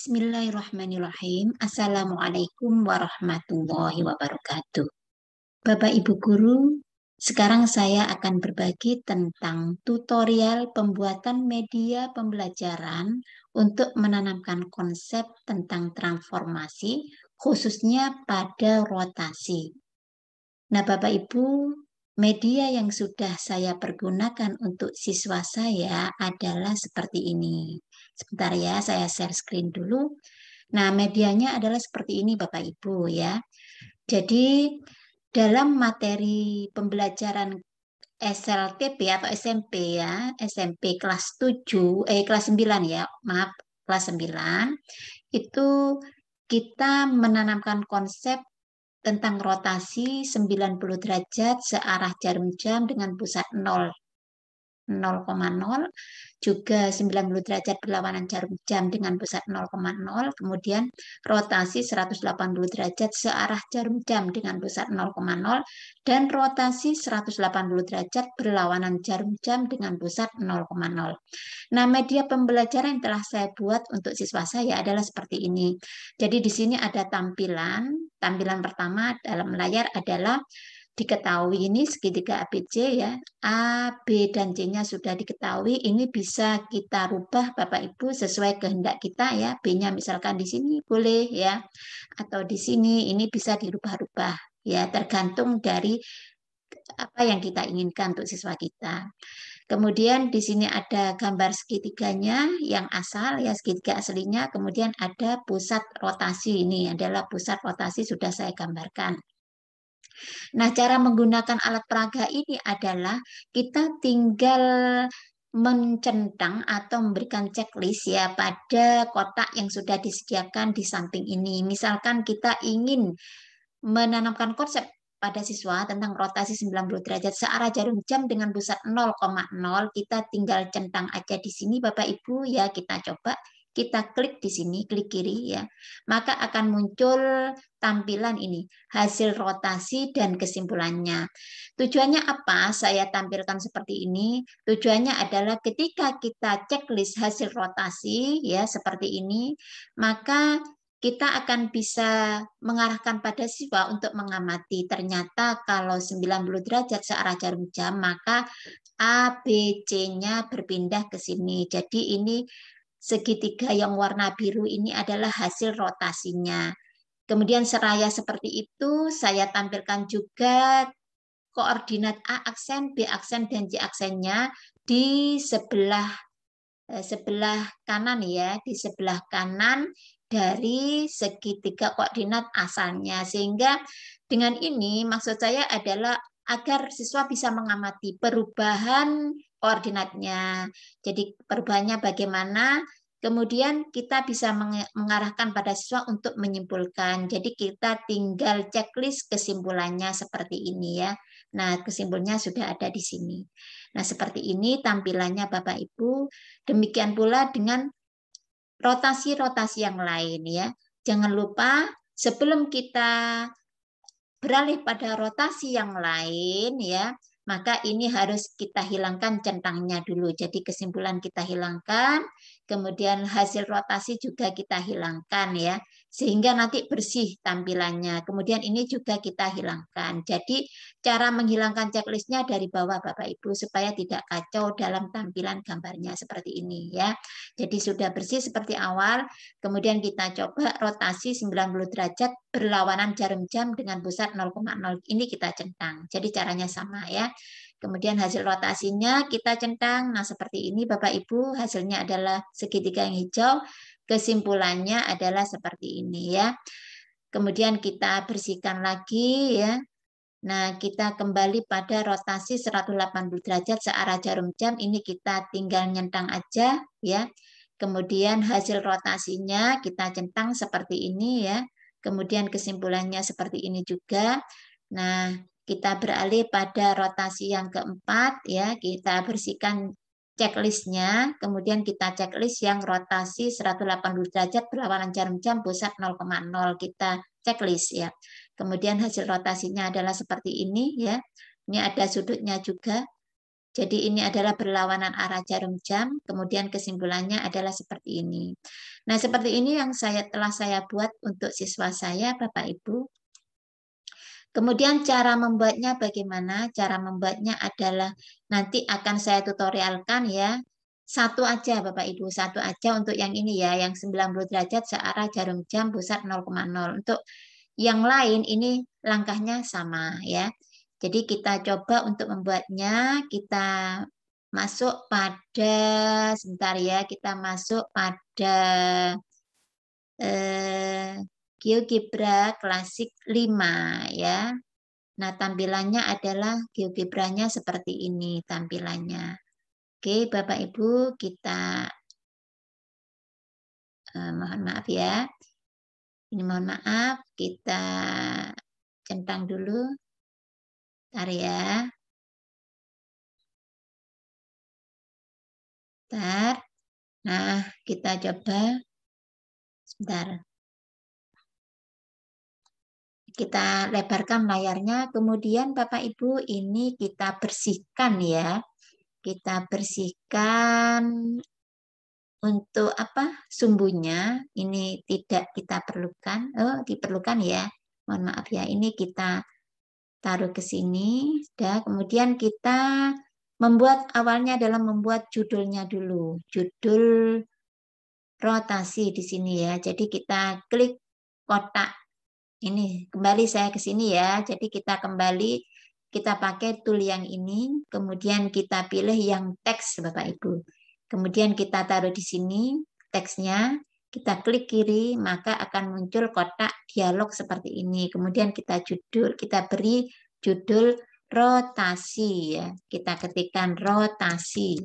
Bismillahirrahmanirrahim. Assalamualaikum warahmatullahi wabarakatuh. Bapak Ibu Guru, sekarang saya akan berbagi tentang tutorial pembuatan media pembelajaran untuk menanamkan konsep tentang transformasi, khususnya pada rotasi. Nah, Bapak Ibu, media yang sudah saya pergunakan untuk siswa saya adalah seperti ini. Sebentar ya, saya share screen dulu. Nah, medianya adalah seperti ini Bapak Ibu ya. Jadi, dalam materi pembelajaran SLTP atau SMP ya, SMP kelas 7, kelas 9 ya, maaf, kelas 9, itu kita menanamkan konsep tentang rotasi 90 derajat searah jarum jam dengan pusat 0,0, juga 90 derajat berlawanan jarum jam dengan pusat 0,0, kemudian rotasi 180 derajat searah jarum jam dengan pusat 0,0, dan rotasi 180 derajat berlawanan jarum jam dengan pusat 0,0. Nah, media pembelajaran yang telah saya buat untuk siswa saya adalah seperti ini. Jadi di sini ada tampilan pertama dalam layar adalah diketahui ini segitiga ABC ya, A, B, dan C-nya sudah diketahui. Ini bisa kita rubah Bapak Ibu sesuai kehendak kita ya. B-nya misalkan di sini boleh ya, atau di sini ini bisa dirubah-rubah ya, tergantung dari apa yang kita inginkan untuk siswa kita. Kemudian di sini ada gambar segitiganya yang asal ya, segitiga aslinya. Kemudian ada pusat rotasi, ini adalah pusat rotasi sudah saya gambarkan. Nah, cara menggunakan alat peraga ini adalah kita tinggal mencentang atau memberikan checklist ya pada kotak yang sudah disediakan di samping ini. Misalkan kita ingin menanamkan konsep pada siswa tentang rotasi 90 derajat searah jarum jam dengan pusat 0,0, kita tinggal centang aja di sini Bapak Ibu ya, kita coba. Kita klik di sini, klik kiri ya, maka akan muncul tampilan ini, hasil rotasi dan kesimpulannya. Tujuannya apa? Saya tampilkan seperti ini. Tujuannya adalah ketika kita checklist hasil rotasi ya seperti ini, maka kita akan bisa mengarahkan pada siswa untuk mengamati. Ternyata kalau 90 derajat searah jarum jam, maka A, B, C-nya berpindah ke sini. Jadi ini segitiga yang warna biru ini adalah hasil rotasinya. Kemudian seraya seperti itu, saya tampilkan juga koordinat A aksen, B aksen, dan C aksennya di sebelah kanan ya, di sebelah kanan dari segitiga koordinat asalnya. Sehingga dengan ini maksud saya adalah agar siswa bisa mengamati perubahan koordinatnya. Jadi perubahannya bagaimana, kemudian kita bisa mengarahkan pada siswa untuk menyimpulkan. Jadi kita tinggal checklist kesimpulannya seperti ini ya. Nah, kesimpulannya sudah ada di sini. Nah, seperti ini tampilannya Bapak Ibu. Demikian pula dengan rotasi-rotasi yang lain ya. Jangan lupa sebelum kita beralih pada rotasi yang lain ya, maka ini harus kita hilangkan centangnya dulu. Jadi kesimpulan kita hilangkan, kemudian hasil rotasi juga kita hilangkan ya, sehingga nanti bersih tampilannya. Kemudian ini juga kita hilangkan. Jadi cara menghilangkan checklistnya dari bawah Bapak Ibu supaya tidak kacau dalam tampilan gambarnya seperti ini ya. Jadi sudah bersih seperti awal, kemudian kita coba rotasi 90 derajat berlawanan jarum jam dengan pusat 0,0. Ini kita centang. Jadi caranya sama ya. Kemudian hasil rotasinya kita centang. Nah, seperti ini Bapak Ibu, hasilnya adalah segitiga yang hijau. Kesimpulannya adalah seperti ini ya. Kemudian kita bersihkan lagi ya. Nah, kita kembali pada rotasi 180 derajat searah jarum jam. Ini kita tinggal nyentang aja ya. Kemudian hasil rotasinya kita centang seperti ini ya. Kemudian kesimpulannya seperti ini juga. Nah, kita beralih pada rotasi yang keempat ya. Kita bersihkan checklistnya. Kemudian kita checklist yang rotasi 180 derajat berlawanan jarum jam pusat 0,0. Kita checklist ya. Kemudian hasil rotasinya adalah seperti ini ya. Ini ada sudutnya juga. Jadi ini adalah berlawanan arah jarum jam, kemudian kesimpulannya adalah seperti ini. Nah, seperti ini yang telah saya buat untuk siswa saya, Bapak Ibu. Kemudian cara membuatnya bagaimana? Cara membuatnya adalah nanti akan saya tutorialkan ya. Satu aja Bapak Ibu, satu aja untuk yang ini ya, yang 90 derajat searah jarum jam pusat 0,0. Untuk yang lain ini langkahnya sama ya. Jadi kita coba untuk membuatnya, kita masuk pada, sebentar ya, kita masuk pada GeoGebra klasik 5 ya. Nah, tampilannya adalah GeoGebranya seperti ini tampilannya. Oke, Bapak Ibu, kita mohon maaf ya. Ini mohon maaf, kita centang dulu. Bentar ya. Bentar. Nah, kita coba. Sebentar. Kita lebarkan layarnya. Kemudian Bapak Ibu ini kita bersihkan ya. Kita bersihkan untuk apa? Sumbunya. Ini tidak kita perlukan. Oh, diperlukan ya. Mohon maaf ya. Ini kita taruh ke sini. Sudah. Kemudian kita membuat awalnya adalah membuat judulnya dulu. Judul rotasi di sini ya. Jadi kita klik kotak ini. Kembali saya ke sini ya. Jadi kita kembali, kita pakai tool yang ini. Kemudian kita pilih yang teks Bapak Ibu. Kemudian kita taruh di sini teksnya. Kita klik kiri, maka akan muncul kotak dialog seperti ini. Kemudian kita beri judul rotasi ya. Kita ketikkan rotasi.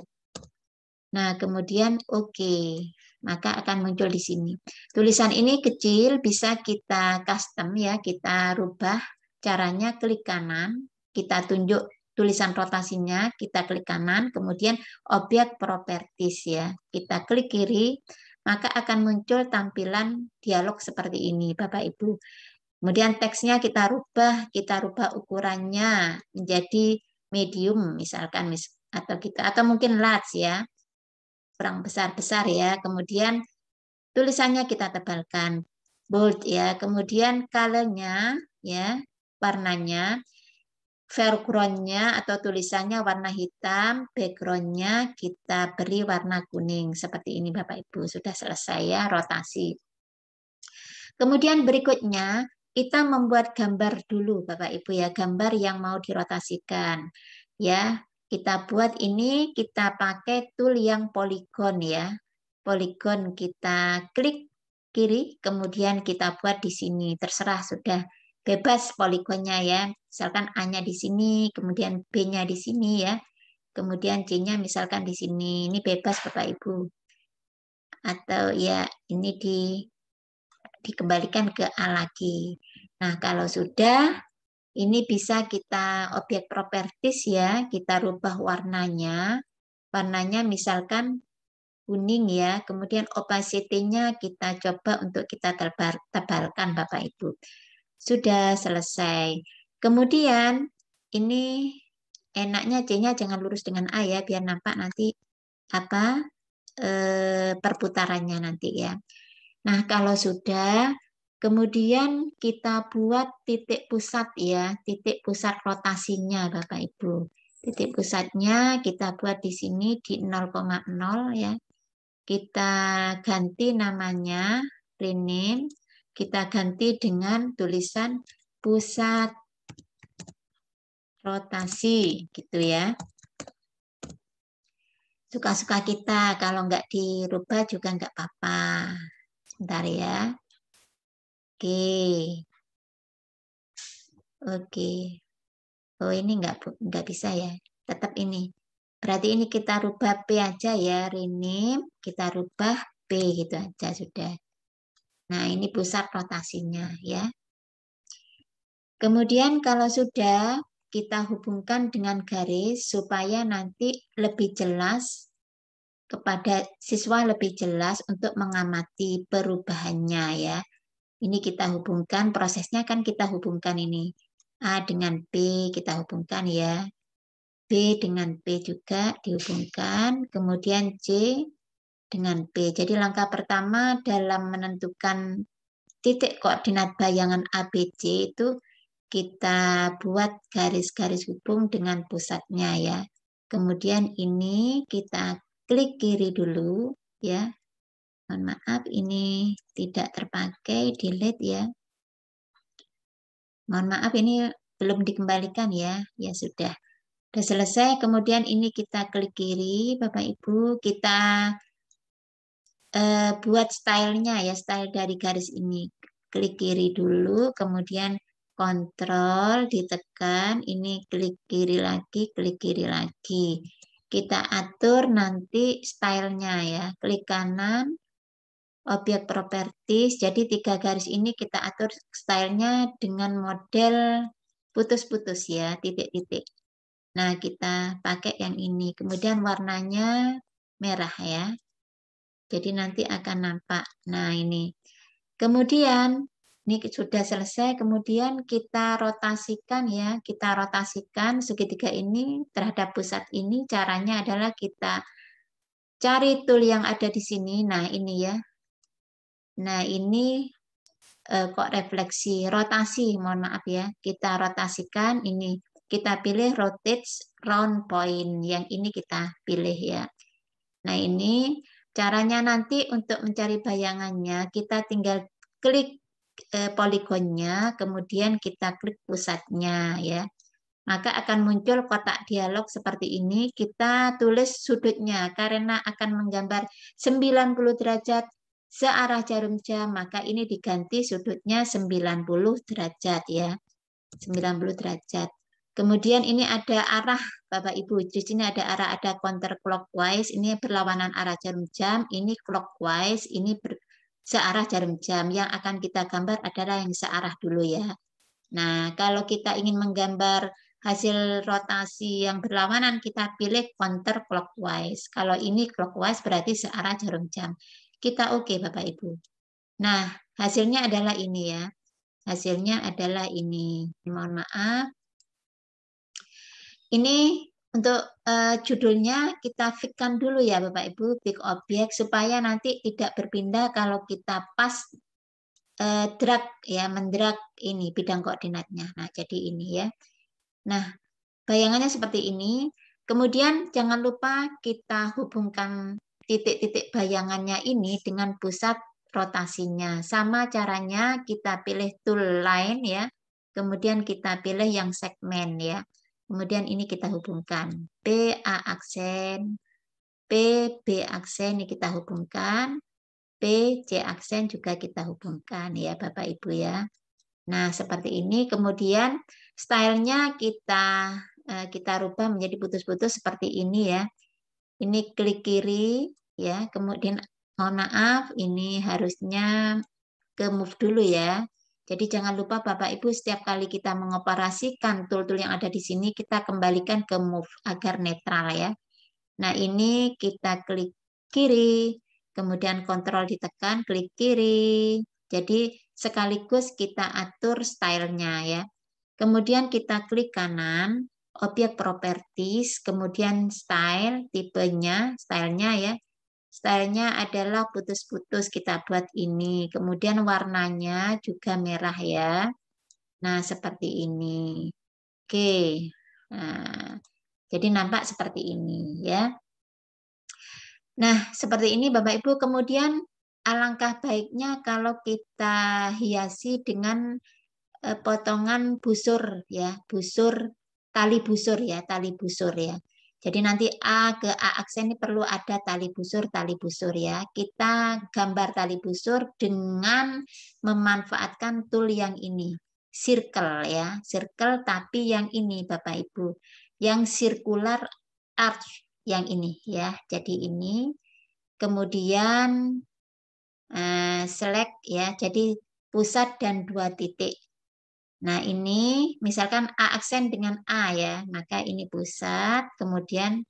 Nah, kemudian oke. Maka akan muncul di sini. Tulisan ini kecil, bisa kita custom ya, kita rubah. Caranya klik kanan, kita tunjuk tulisan rotasinya, kita klik kanan, kemudian objek properties ya. Kita klik kiri, maka akan muncul tampilan dialog seperti ini, Bapak Ibu. Kemudian teksnya kita rubah ukurannya menjadi medium misalkan atau mungkin large ya. Kurang besar-besar ya. Kemudian tulisannya kita tebalkan bold ya. Kemudian colornya ya, warnanya, foregroundnya atau tulisannya warna hitam, backgroundnya kita beri warna kuning seperti ini Bapak Ibu. Sudah selesai ya rotasi. Kemudian berikutnya kita membuat gambar dulu Bapak Ibu ya, gambar yang mau dirotasikan ya. Kita buat ini, kita pakai tool yang polygon ya. Polygon kita klik kiri, kemudian kita buat di sini. Terserah sudah bebas poligonnya ya. Misalkan A-nya di sini, kemudian B-nya di sini ya. Kemudian C-nya misalkan di sini. Ini bebas Bapak Ibu. Atau ya ini dikembalikan ke A lagi. Nah, kalau sudah ini bisa kita objek properties ya, kita rubah warnanya. Warnanya misalkan kuning ya, kemudian opacity-nya kita coba untuk kita tebalkan Bapak Ibu. Sudah selesai. Kemudian ini enaknya C-nya jangan lurus dengan A ya, biar nampak nanti apa perputarannya nanti ya. Nah, kalau sudah kemudian kita buat titik pusat ya, titik pusat rotasinya Bapak Ibu. Titik pusatnya kita buat di sini di 0,0 ya. Kita ganti namanya, rename, kita ganti dengan tulisan pusat rotasi gitu ya. Suka-suka kita, kalau nggak dirubah juga nggak apa-apa. Sebentar ya. Oke. Oke. Oh, ini nggak bisa ya. Tetap ini. Berarti ini kita rubah P aja ya. Rename, kita rubah P gitu aja sudah. Nah, ini pusat rotasinya ya. Kemudian kalau sudah, kita hubungkan dengan garis supaya nanti lebih jelas kepada siswa, lebih jelas untuk mengamati perubahannya ya. Ini kita hubungkan, prosesnya kan kita hubungkan ini. A dengan B kita hubungkan ya. B dengan P juga dihubungkan, kemudian C dengan P. Jadi langkah pertama dalam menentukan titik koordinat bayangan ABC itu kita buat garis-garis hubung dengan pusatnya ya. Kemudian ini kita klik kiri dulu ya. Mohon maaf ini tidak terpakai, delete ya. Mohon maaf ini belum dikembalikan ya. Ya sudah. Sudah selesai, kemudian ini kita klik kiri Bapak Ibu, kita buat stylenya ya, style dari garis ini. Klik kiri dulu, kemudian kontrol ditekan, ini klik kiri lagi, klik kiri lagi. Kita atur nanti stylenya ya, klik kanan, objek properties, jadi 3 garis ini kita atur stylenya dengan model putus-putus ya, titik-titik. Nah, kita pakai yang ini, kemudian warnanya merah ya. Jadi nanti akan nampak. Nah, ini. Kemudian, ini sudah selesai. Kemudian kita rotasikan ya. Kita rotasikan segitiga ini terhadap pusat ini. Caranya adalah kita cari tool yang ada di sini. Nah, ini ya. Nah, ini kok refleksi. Rotasi, mohon maaf ya. Kita rotasikan ini. Kita pilih rotate round point. Yang ini kita pilih ya. Nah, ini caranya nanti untuk mencari bayangannya, kita tinggal klik poligonnya, kemudian kita klik pusatnya ya. Maka akan muncul kotak dialog seperti ini. Kita tulis sudutnya karena akan menggambar 90 derajat searah jarum jam, maka ini diganti sudutnya 90 derajat ya. 90 derajat. Kemudian ini ada arah Bapak Ibu, di sini ada arah, ada counter clockwise, ini berlawanan arah jarum jam, ini clockwise, ini searah jarum jam. Yang akan kita gambar adalah yang searah dulu ya. Nah, kalau kita ingin menggambar hasil rotasi yang berlawanan, kita pilih counter clockwise. Kalau ini clockwise berarti searah jarum jam. Kita oke Bapak Ibu. Nah, hasilnya adalah ini ya. Hasilnya adalah ini. Mohon maaf. Ini untuk judulnya kita fixkan dulu ya Bapak Ibu, pick objek supaya nanti tidak berpindah kalau kita pas drag ya, mendrag ini bidang koordinatnya. Nah, jadi ini ya. Nah, bayangannya seperti ini. Kemudian jangan lupa kita hubungkan titik-titik bayangannya ini dengan pusat rotasinya. Sama caranya kita pilih tool line ya. Kemudian kita pilih yang segmen ya. Kemudian ini kita hubungkan. P, A aksen, P, B aksen ini kita hubungkan. P, C aksen juga kita hubungkan ya Bapak Ibu ya. Nah, seperti ini. Kemudian stylenya kita rubah menjadi putus-putus seperti ini ya. Ini klik kiri ya. Kemudian mohon maaf, ini harusnya ke move dulu ya. Jadi jangan lupa Bapak Ibu setiap kali kita mengoperasikan tool-tool yang ada di sini kita kembalikan ke move agar netral ya. Nah, ini kita klik kiri, kemudian kontrol ditekan, klik kiri. Jadi sekaligus kita atur stylenya ya. Kemudian kita klik kanan, objek properties, kemudian style, tipenya, stylenya ya. Stylenya adalah putus-putus kita buat ini. Kemudian warnanya juga merah ya. Nah, seperti ini. Oke. Nah, jadi nampak seperti ini ya. Nah, seperti ini Bapak Ibu. Kemudian alangkah baiknya kalau kita hiasi dengan potongan busur ya, tali busur ya. Jadi nanti A ke A aksen ini perlu ada tali busur ya. Kita gambar tali busur dengan memanfaatkan tool yang ini. Circle ya, circle tapi yang ini Bapak Ibu. Yang circular arch yang ini ya. Jadi ini kemudian select ya. Jadi pusat dan 2 titik. Nah, ini misalkan A aksen dengan A ya, maka ini pusat, kemudian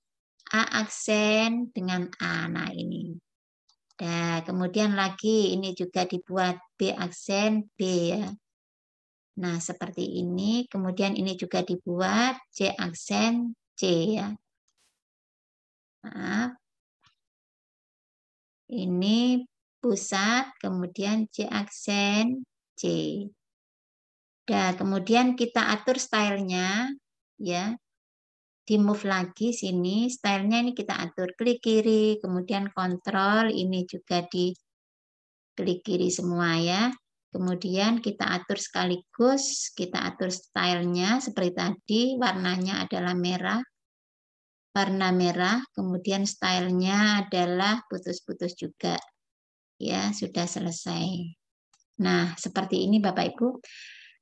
A aksen dengan A. Nah, ini. Nah, kemudian lagi ini juga dibuat B aksen B ya. Nah, seperti ini. Kemudian ini juga dibuat C aksen C ya. Maaf. Ini pusat, kemudian C aksen, C. Nah, kemudian kita atur stylenya, ya. Di move lagi sini, stylenya ini kita atur. Klik kiri, kemudian kontrol, ini juga di klik kiri semua ya. Kemudian kita atur sekaligus, kita atur stylenya seperti tadi, warnanya adalah merah. Warna merah, kemudian stylenya adalah putus-putus juga. Ya, sudah selesai. Nah, seperti ini Bapak Ibu.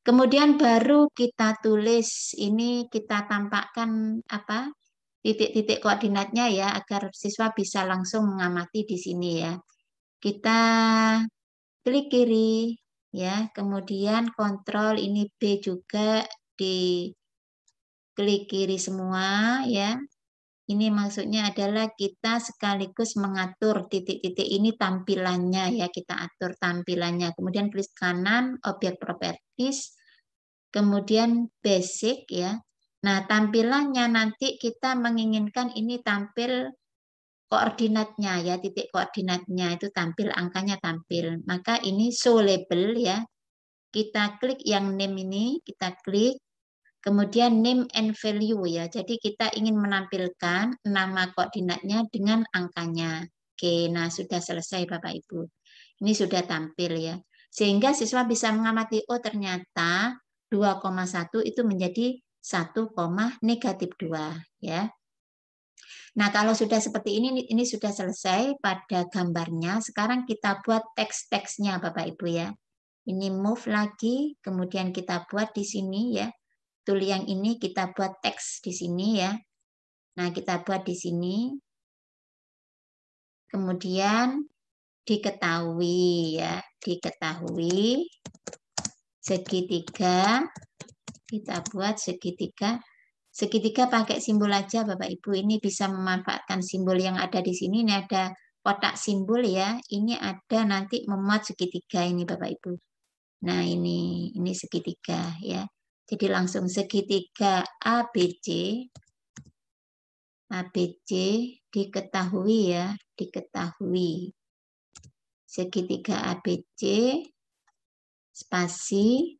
Kemudian baru kita tulis, ini kita tampakkan apa? Titik-titik koordinatnya ya, agar siswa bisa langsung mengamati di sini ya. Kita klik kiri ya, kemudian kontrol ini B juga di klik kiri semua ya. Ini maksudnya adalah kita sekaligus mengatur titik-titik ini tampilannya ya, kita atur tampilannya. Kemudian klik kanan objek properties, kemudian basic ya. Nah, tampilannya nanti kita menginginkan ini tampil koordinatnya ya, titik koordinatnya itu tampil, angkanya tampil. Maka ini show label ya. Kita klik yang name ini, kita klik. Kemudian name and value ya. Jadi kita ingin menampilkan nama koordinatnya dengan angkanya. Oke, nah sudah selesai Bapak Ibu. Ini sudah tampil ya. Sehingga siswa bisa mengamati, oh ternyata 2,1 itu menjadi 1, negatif 2 ya. Nah, kalau sudah seperti ini sudah selesai pada gambarnya. Sekarang kita buat teks-teksnya Bapak Ibu ya. Ini move lagi, kemudian kita buat di sini ya. Tool yang ini kita buat teks di sini ya. Nah, kita buat di sini. Kemudian diketahui ya, diketahui segitiga. Kita buat segitiga. Segitiga pakai simbol aja Bapak Ibu. Ini bisa memanfaatkan simbol yang ada di sini. Ini ada kotak simbol ya. Ini ada nanti memuat segitiga ini Bapak Ibu. Nah, ini segitiga ya. Jadi langsung segitiga ABC. ABC diketahui ya, diketahui. Segitiga ABC spasi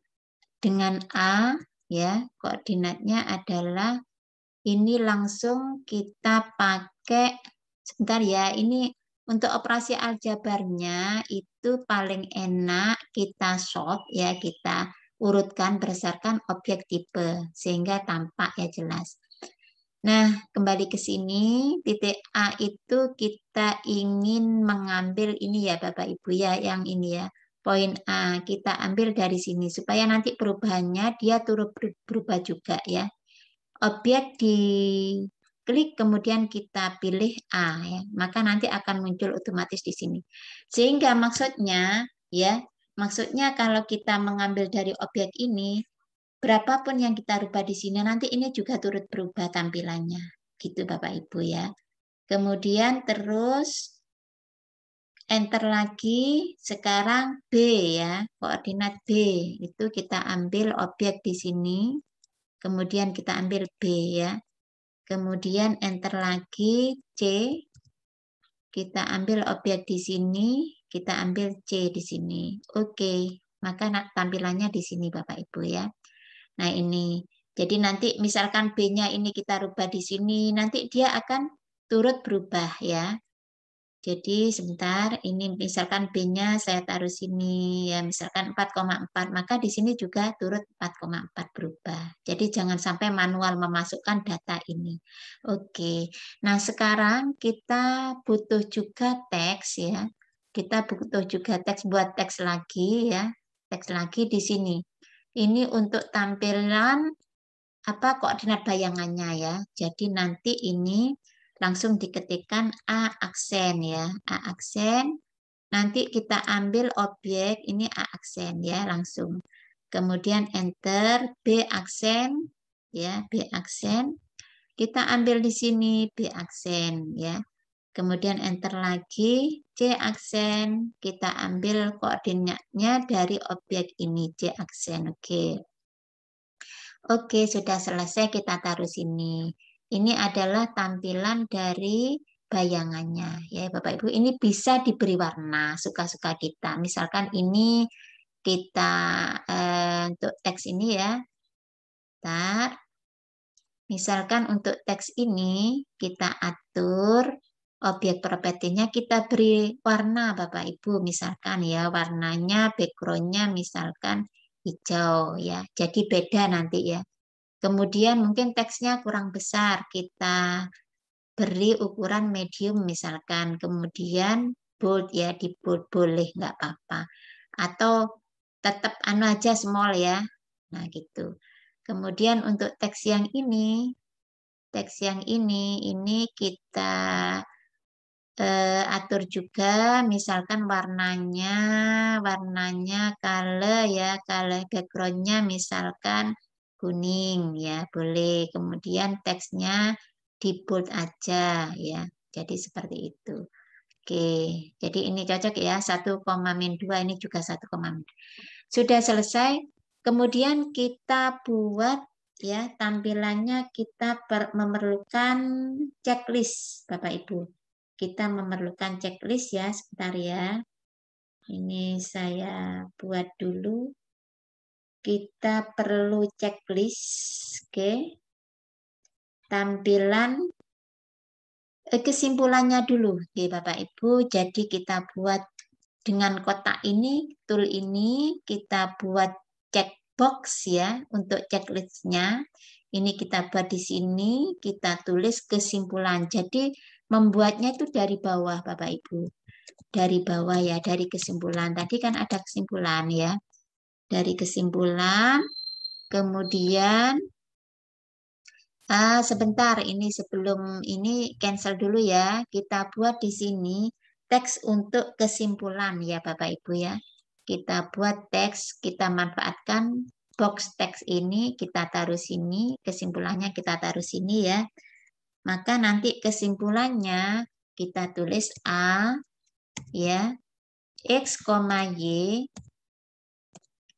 dengan A ya, koordinatnya adalah ini langsung kita pakai, sebentar ya, ini untuk operasi aljabarnya itu paling enak kita sort ya, kita urutkan berdasarkan objek tipe sehingga tampak ya jelas. Nah, kembali ke sini, titik A itu kita ingin mengambil ini ya Bapak Ibu ya, yang ini ya. Poin A kita ambil dari sini supaya nanti perubahannya dia turut berubah juga ya. Objek diklik kemudian kita pilih A ya, maka nanti akan muncul otomatis di sini. Sehingga maksudnya ya, maksudnya kalau kita mengambil dari objek ini, berapapun yang kita rubah di sini nanti ini juga turut berubah tampilannya. Gitu Bapak Ibu ya. Kemudian terus enter lagi, sekarang B ya, koordinat B itu kita ambil objek di sini. Kemudian kita ambil B ya. Kemudian enter lagi C. Kita ambil objek di sini, kita ambil C di sini. Oke, maka tampilannya di sini Bapak Ibu ya. Nah, ini. Jadi nanti misalkan B-nya ini kita rubah di sini, nanti dia akan turut berubah ya. Jadi sebentar, ini misalkan B-nya saya taruh sini ya, misalkan 4,4, maka di sini juga turut 4,4 berubah. Jadi jangan sampai manual memasukkan data ini. Oke. Nah, sekarang kita butuh juga teks ya. Kita butuh juga teks, buat teks lagi ya. Teks lagi di sini. Ini untuk tampilan apa koordinat bayangannya ya. Jadi nanti ini langsung diketikkan A aksen ya. A aksen. Nanti kita ambil objek ini A aksen ya langsung. Kemudian enter B aksen ya, B aksen. Kita ambil di sini B aksen ya. Kemudian enter lagi C aksen, kita ambil koordinatnya dari objek ini C aksen. Oke. Oke, sudah selesai kita taruh sini. Ini adalah tampilan dari bayangannya ya Bapak Ibu. Ini bisa diberi warna suka-suka kita. Misalkan ini kita untuk teks ini ya. Bentar. Misalkan untuk teks ini kita atur objek propertinya, kita beri warna Bapak Ibu. Misalkan ya warnanya backgroundnya misalkan hijau ya. Jadi beda nanti ya. Kemudian mungkin teksnya kurang besar, kita beri ukuran medium misalkan. Kemudian bold ya, di bold boleh nggak apa-apa. Atau tetap anu aja small ya. Nah gitu. Kemudian untuk teks yang ini kita atur juga, misalkan warnanya color ya, color backgroundnya misalkan kuning ya, boleh. Kemudian teksnya di bold aja ya. Jadi seperti itu. Oke, jadi ini cocok ya, 1,-2 ini juga 1, sudah selesai. Kemudian kita buat ya tampilannya, kita memerlukan checklist Bapak Ibu. Kita memerlukan checklist ya, sebentar ya. Ini saya buat dulu. Kita perlu checklist. Oke. Tampilan kesimpulannya dulu ya Bapak Ibu. Jadi kita buat dengan kotak ini, tool ini kita buat checkbox ya untuk checklistnya. Ini kita buat di sini, kita tulis kesimpulan. Jadi membuatnya itu dari bawah Bapak Ibu. Dari bawah ya, dari kesimpulan. Tadi kan ada kesimpulan ya. Dari kesimpulan, kemudian sebentar, ini sebelum ini cancel dulu ya. Kita buat di sini teks untuk kesimpulan ya Bapak Ibu ya. Kita buat teks, kita manfaatkan box teks ini, kita taruh sini, kesimpulannya kita taruh sini ya. Maka nanti kesimpulannya kita tulis A ya, X, Y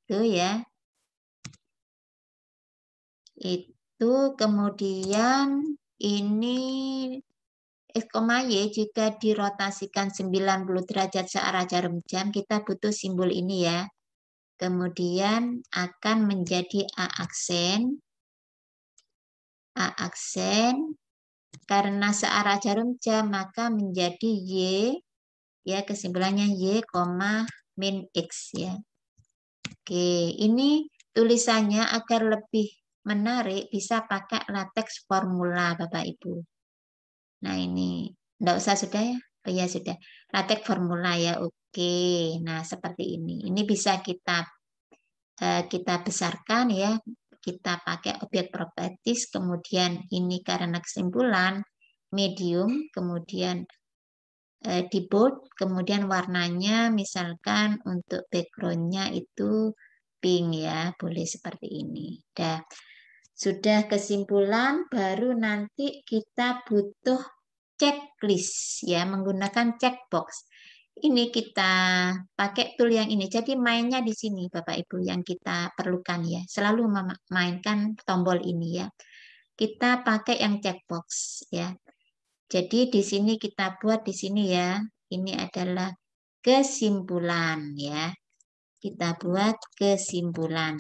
itu ya. Itu kemudian ini X, Y jika dirotasikan 90 derajat searah jarum jam, kita butuh simbol ini ya. Kemudian akan menjadi A aksen, karena searah jarum jam maka menjadi Y, ya kesimpulannya Y, min X ya. Oke, ini tulisannya agar lebih menarik bisa pakai latex formula Bapak Ibu. Nah ini, enggak usah sudah ya? Oh ya sudah, latex formula ya, oke. Nah seperti ini. Ini bisa kita besarkan ya, kita pakai objek properties, kemudian ini karena kesimpulan medium, kemudian di bold, kemudian warnanya misalkan untuk backgroundnya itu pink ya, boleh seperti ini. Sudah kesimpulan, baru nanti kita butuh checklist ya, menggunakan checkbox. Ini kita pakai tool yang ini. Jadi mainnya di sini Bapak Ibu yang kita perlukan ya. Selalu memainkan tombol ini ya. Kita pakai yang checkbox ya. Jadi di sini kita buat di sini ya. Ini adalah kesimpulan ya. Kita buat kesimpulan.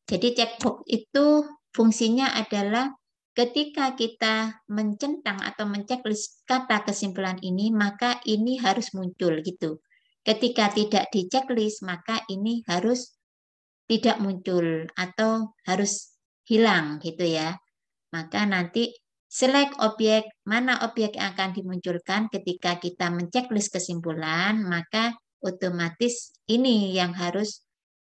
Jadi checkbox itu fungsinya adalah ketika kita mencentang atau menceklis kata kesimpulan ini, maka ini harus muncul gitu. Ketika tidak diceklis, maka ini harus tidak muncul atau harus hilang gitu ya. Maka nanti select objek, mana objek yang akan dimunculkan ketika kita menceklis kesimpulan, maka otomatis ini yang harus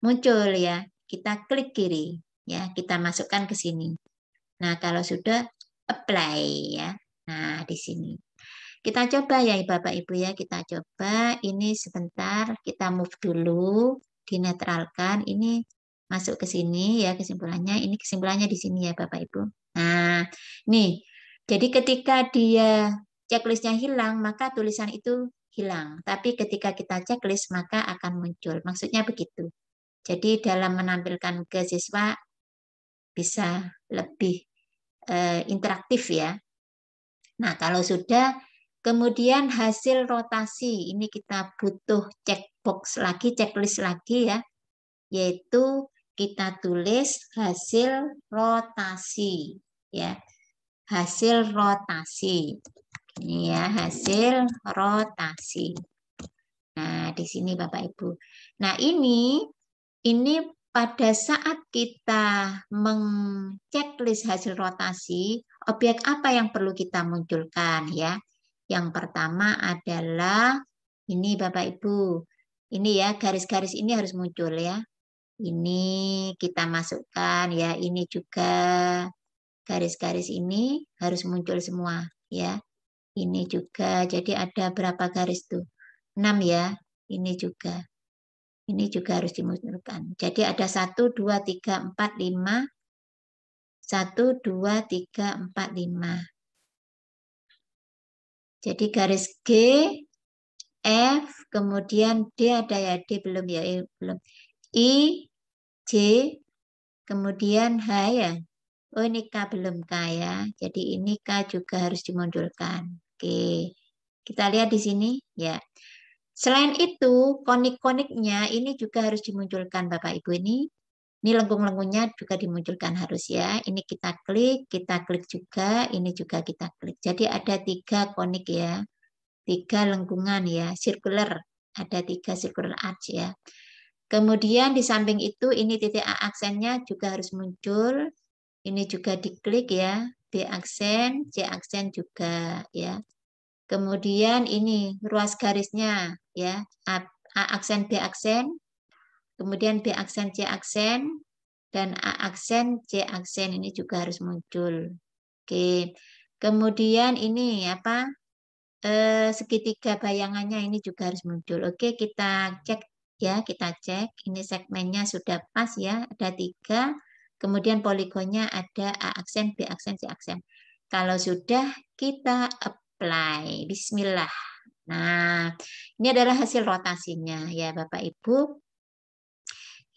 muncul ya. Kita klik kiri ya, kita masukkan ke sini. Nah, kalau sudah apply ya. Nah, di sini. Kita coba ya Bapak Ibu ya, kita coba ini sebentar, kita move dulu, dinetralkan, ini masuk ke sini ya kesimpulannya, ini kesimpulannya di sini ya Bapak Ibu. Nah, nih, jadi ketika dia checklistnya hilang, maka tulisan itu hilang. Tapi ketika kita checklist, maka akan muncul. Maksudnya begitu. Jadi dalam menampilkan ke siswa bisa lebih interaktif ya. Nah, kalau sudah, kemudian hasil rotasi, ini kita butuh checkbox lagi, checklist lagi ya, yaitu kita tulis hasil rotasi ya, hasil rotasi. Ini ya, hasil rotasi. Nah, di sini Bapak Ibu. Nah, ini pada saat kita mengchecklist hasil rotasi, objek apa yang perlu kita munculkan ya? Yang pertama adalah ini Bapak Ibu. Ini ya, garis-garis ini harus muncul ya. Ini kita masukkan ya, ini juga garis-garis ini harus muncul semua ya. Ini juga, jadi ada berapa garis tuh? 6 ya, ini juga. Ini juga harus dimunculkan. Jadi ada 1, 2, 3, 4, 5. 1, 2, 3, 4, 5. Jadi garis G, F, kemudian D ada ya, D belum ya, belum. I, J, kemudian H ya. Oh ini K belum K ya. Jadi ini K juga harus dimunculkan. Oke, kita lihat di sini ya. Selain itu, konik-koniknya ini juga harus dimunculkan Bapak Ibu ini. Ini lengkung-lengkungnya juga dimunculkan harus ya. Ini kita klik juga, ini juga kita klik. Jadi ada 3 konik ya, 3 lengkungan ya, circular. Ada 3 circular arch ya. Kemudian di samping itu ini titik A aksennya juga harus muncul. Ini juga diklik ya, B aksen, C aksen juga ya. Kemudian ini ruas garisnya ya, A aksen, B aksen, kemudian B aksen, C aksen, dan A aksen, C aksen ini juga harus muncul. Oke. Kemudian ini apa? Segitiga bayangannya ini juga harus muncul. Oke, kita cek ya, kita cek. Ini segmennya sudah pas ya, ada 3. Kemudian poligonnya ada A aksen, B aksen, C aksen. Kalau sudah, kita apply. Bismillah. Nah, ini adalah hasil rotasinya ya Bapak Ibu.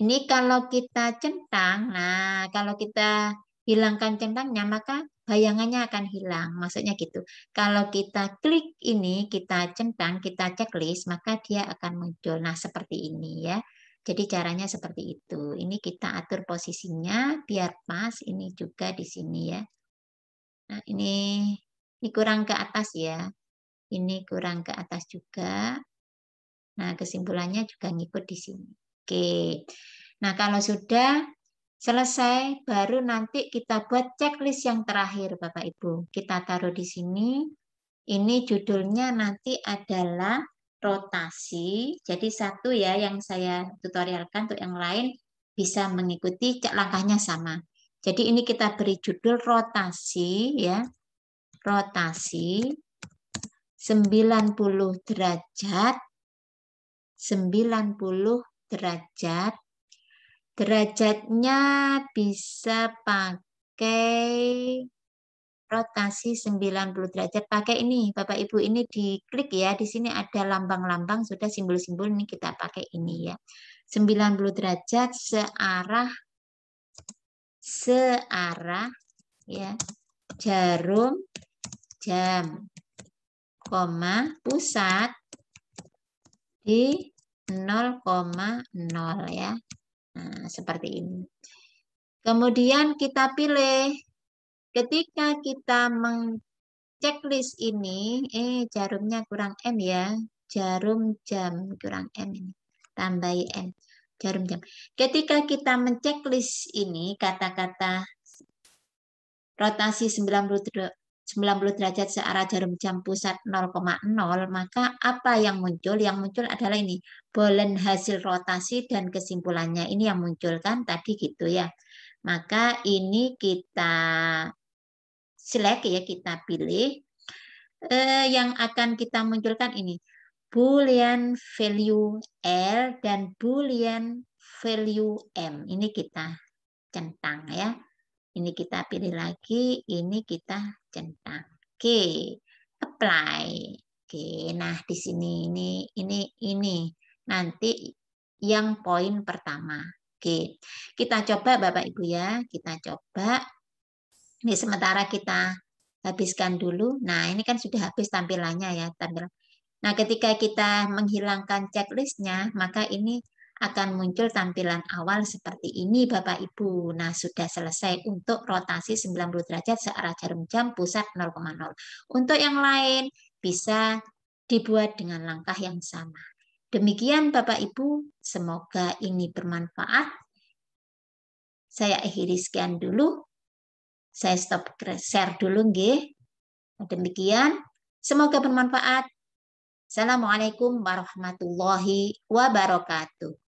Ini kalau kita centang, nah kalau kita hilangkan centangnya maka bayangannya akan hilang. Maksudnya gitu. Kalau kita klik ini, kita centang, kita checklist, maka dia akan muncul. Nah seperti ini ya. Jadi caranya seperti itu. Ini kita atur posisinya biar pas. Ini juga di sini ya. Nah ini kurang ke atas ya. Ini kurang ke atas juga. Nah, kesimpulannya juga ngikut di sini. Oke. Nah, kalau sudah selesai, baru nanti kita buat checklist yang terakhir, Bapak Ibu. Kita taruh di sini. Ini judulnya nanti adalah rotasi. Jadi satu ya yang saya tutorialkan, untuk yang lain bisa mengikuti langkahnya sama. Jadi ini kita beri judul rotasi ya. Rotasi 90 derajat. 90 derajat. Derajatnya bisa pakai rotasi 90 derajat. Pakai ini, Bapak Ibu, ini diklik ya. Di sini ada lambang-lambang, sudah simbol-simbol ini kita pakai ini ya. 90 derajat searah ya. Jarum jam, koma pusat di 0,0 ya. Nah, seperti ini. Kemudian kita pilih ketika kita checklist ini, jarumnya kurang M ya. Jarum jam kurang M ini. Tambahi M. Jarum jam. Ketika kita menceklis ini kata-kata rotasi 90 derajat searah jarum jam pusat 0,0, maka apa yang muncul? Yang muncul adalah ini, bolen hasil rotasi dan kesimpulannya. Ini yang muncul kan tadi gitu ya. Maka ini kita select ya, kita pilih. Yang akan kita munculkan ini, Boolean value L dan Boolean value M. Ini kita centang ya. Ini kita pilih lagi, ini kita centang. Oke, apply. Oke, nah di sini ini nanti yang poin pertama. Oke, kita coba Bapak Ibu ya, kita coba. Ini sementara kita habiskan dulu. Nah, ini kan sudah habis tampilannya ya, tampilan. Nah, ketika kita menghilangkan checklistnya, maka ini akan muncul tampilan awal seperti ini, Bapak Ibu. Nah, sudah selesai untuk rotasi 90 derajat searah jarum jam pusat 0,0. Untuk yang lain bisa dibuat dengan langkah yang sama. Demikian Bapak Ibu, semoga ini bermanfaat. Saya akhiri sekian dulu. Saya stop share dulu, nggih. Demikian, semoga bermanfaat. Assalamualaikum warahmatullahi wabarakatuh.